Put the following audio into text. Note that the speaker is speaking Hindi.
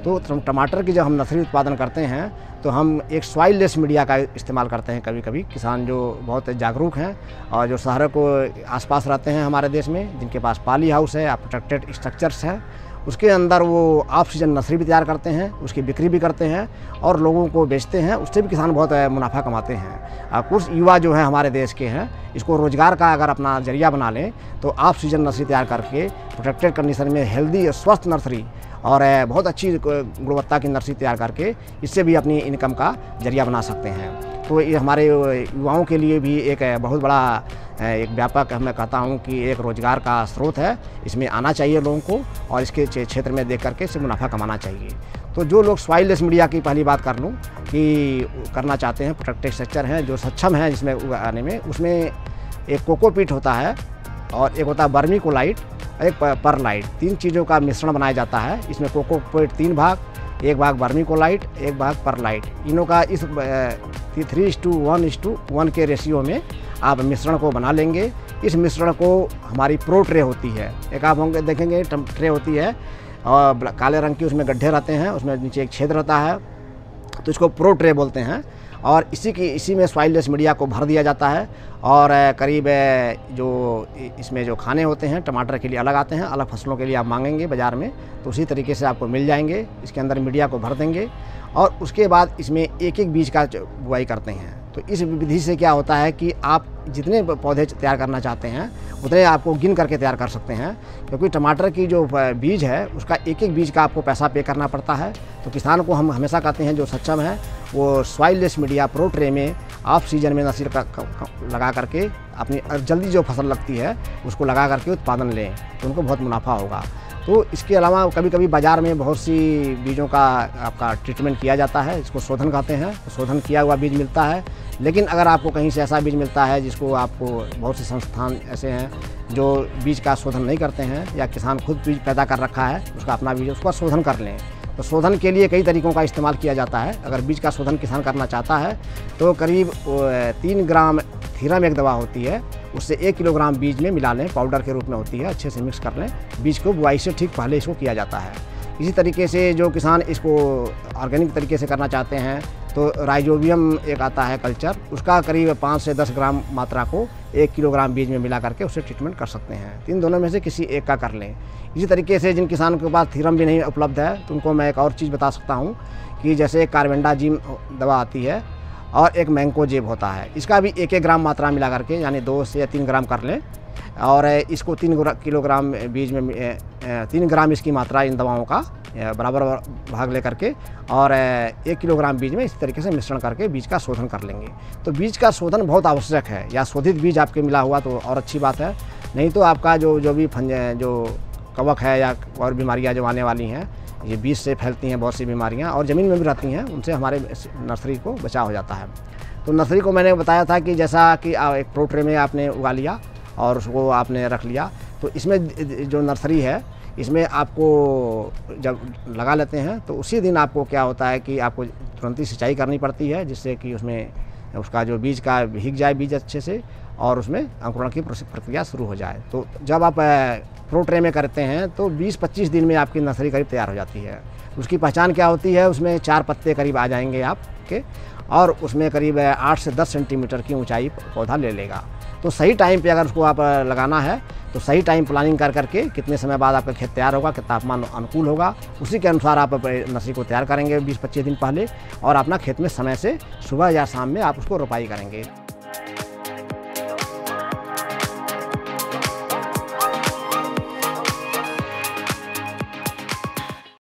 तो टमाटर की जब हम नर्सरी उत्पादन करते हैं तो हम एक सॉइल लेस मीडिया का इस्तेमाल करते हैं। कभी कभी किसान जो बहुत जागरूक हैं और जो शहरों को आसपास रहते हैं हमारे देश में, जिनके पास पॉली हाउस है या प्रोटेक्टेड स्ट्रक्चर्स है, उसके अंदर वो ऑफ सीजन नर्सरी भी तैयार करते हैं, उसकी बिक्री भी करते हैं और लोगों को बेचते हैं। उससे भी किसान बहुत मुनाफा कमाते हैं। कुछ युवा जो है हमारे देश के हैं, इसको रोज़गार का अगर अपना जरिया बना लें तो ऑफ सीजन नर्सरी तैयार करके प्रोटेक्टेड कंडीशन में हेल्दी स्वस्थ नर्सरी और बहुत अच्छी गुणवत्ता की नर्सरी तैयार करके इससे भी अपनी इनकम का जरिया बना सकते हैं। तो ये हमारे युवाओं के लिए भी एक बहुत बड़ा एक व्यापक मैं कहता हूँ कि एक रोज़गार का स्रोत है। इसमें आना चाहिए लोगों को और इसके क्षेत्र में देख करके इससे मुनाफा कमाना चाहिए। तो जो लोग सॉइल लेस मीडिया की पहली बात कर लूँ कि करना चाहते हैं, प्रोटेक्टेड स्ट्रक्चर हैं जो सक्षम हैं जिसमें उगाने में, उसमें एक कोकोपीट होता है और एक होता है वर्मीकोलाइट, एक परलाइट, 3 चीज़ों का मिश्रण बनाया जाता है। इसमें कोकोपीट 3 भाग, 1 भाग वर्मीकोलाइट, 1 भाग परलाइट, इनों का इस 3:1:1 के रेशियो में आप मिश्रण को बना लेंगे। इस मिश्रण को हमारी प्रो ट्रे होती है, एक आप होंगे देखेंगे ट्रे होती है और काले रंग की, उसमें गड्ढे रहते हैं, उसमें नीचे एक छेद रहता है, तो इसको प्रो ट्रे बोलते हैं। और इसी में सॉइल लेस मीडिया को भर दिया जाता है और करीब जो इसमें जो खाने होते हैं टमाटर के लिए अलग आते हैं, अलग फसलों के लिए आप मांगेंगे बाज़ार में तो उसी तरीके से आपको मिल जाएंगे। इसके अंदर मीडिया को भर देंगे और उसके बाद इसमें एक बीज का बुआई करते हैं। तो इस विधि से क्या होता है कि आप जितने पौधे तैयार करना चाहते हैं उतने आपको गिन करके तैयार कर सकते हैं, क्योंकि टमाटर की जो बीज है उसका एक बीज का आपको पैसा पे करना पड़ता है। तो किसान को हम हमेशा कहते हैं जो सक्षम है वो soil less media pro tray में ऑफ सीजन में नर्सरी लगा करके अपनी जल्दी जो फसल लगती है उसको लगा करके उत्पादन लें तो उनको बहुत मुनाफा होगा। तो इसके अलावा कभी कभी बाज़ार में बहुत सी बीजों का आपका ट्रीटमेंट किया जाता है, इसको शोधन कहते हैं, तो शोधन किया हुआ बीज मिलता है। लेकिन अगर आपको कहीं से ऐसा बीज मिलता है जिसको आपको, बहुत से संस्थान ऐसे हैं जो बीज का शोधन नहीं करते हैं या किसान खुद बीज पैदा कर रखा है उसका अपना बीज, उसका शोधन कर लें। तो शोधन के लिए कई तरीक़ों का इस्तेमाल किया जाता है। अगर बीज का शोधन किसान करना चाहता है तो करीब 3 ग्राम थीरम एक दवा होती है, उससे 1 किलोग्राम बीज में मिला लें, पाउडर के रूप में होती है, अच्छे से मिक्स कर लें। बीज को बुआई से ठीक पहले इसको किया जाता है। इसी तरीके से जो किसान इसको ऑर्गेनिक तरीके से करना चाहते हैं तो राइजोबियम एक आता है कल्चर, उसका करीब 5 से 10 ग्राम मात्रा को 1 किलोग्राम बीज में मिला करके उससे ट्रीटमेंट कर सकते हैं। इन दोनों में से किसी एक का कर लें। इसी तरीके से जिन किसानों के पास थीरम भी नहीं उपलब्ध है तो उनको मैं एक और चीज़ बता सकता हूँ कि जैसे एक कार्बेंडाजिम दवा आती है और एक मैंकोजेब होता है, इसका भी 1-1 ग्राम मात्रा मिला करके यानी 2 से 3 ग्राम कर लें और इसको 3 किलोग्राम बीज में 3 ग्राम इसकी मात्रा इन दवाओं का बराबर भाग ले करके और 1 किलोग्राम बीज में इस तरीके से मिश्रण करके बीज का शोधन कर लेंगे। तो बीज का शोधन बहुत आवश्यक है, या शोधित बीज आपके मिला हुआ तो और अच्छी बात है, नहीं तो आपका जो भी जो कवक है या और बीमारियाँ जो आने वाली हैं, ये बीज से फैलती हैं बहुत सी बीमारियाँ और ज़मीन में भी रहती हैं, उनसे हमारे नर्सरी को बचाव हो जाता है। तो नर्सरी को मैंने बताया था कि जैसा कि एक प्रो ट्रे में आपने उगा लिया और उसको आपने रख लिया, तो इसमें जो नर्सरी है इसमें आपको जब लगा लेते हैं तो उसी दिन आपको क्या होता है कि आपको तुरंत ही सिंचाई करनी पड़ती है, जिससे कि उसमें उसका जो बीज का भीग जाए बीज अच्छे से और उसमें अंकुरण की प्रक्रिया शुरू हो जाए। तो जब आप प्रो ट्रे में करते हैं तो 20-25 दिन में आपकी नर्सरी करीब तैयार हो जाती है। उसकी पहचान क्या होती है, उसमें 4 पत्ते करीब आ जाएंगे आपके और उसमें करीब 8 से 10 सेंटीमीटर की ऊंचाई पौधा ले लेगा। तो सही टाइम पे अगर उसको आप लगाना है तो सही टाइम प्लानिंग कर करके कितने समय बाद आपका खेत तैयार होगा, कितना तापमान अनुकूल होगा, उसी के अनुसार आप नर्सरी को तैयार करेंगे 20-25 दिन पहले और अपना खेत में समय से सुबह या शाम में आप उसको रोपाई करेंगे।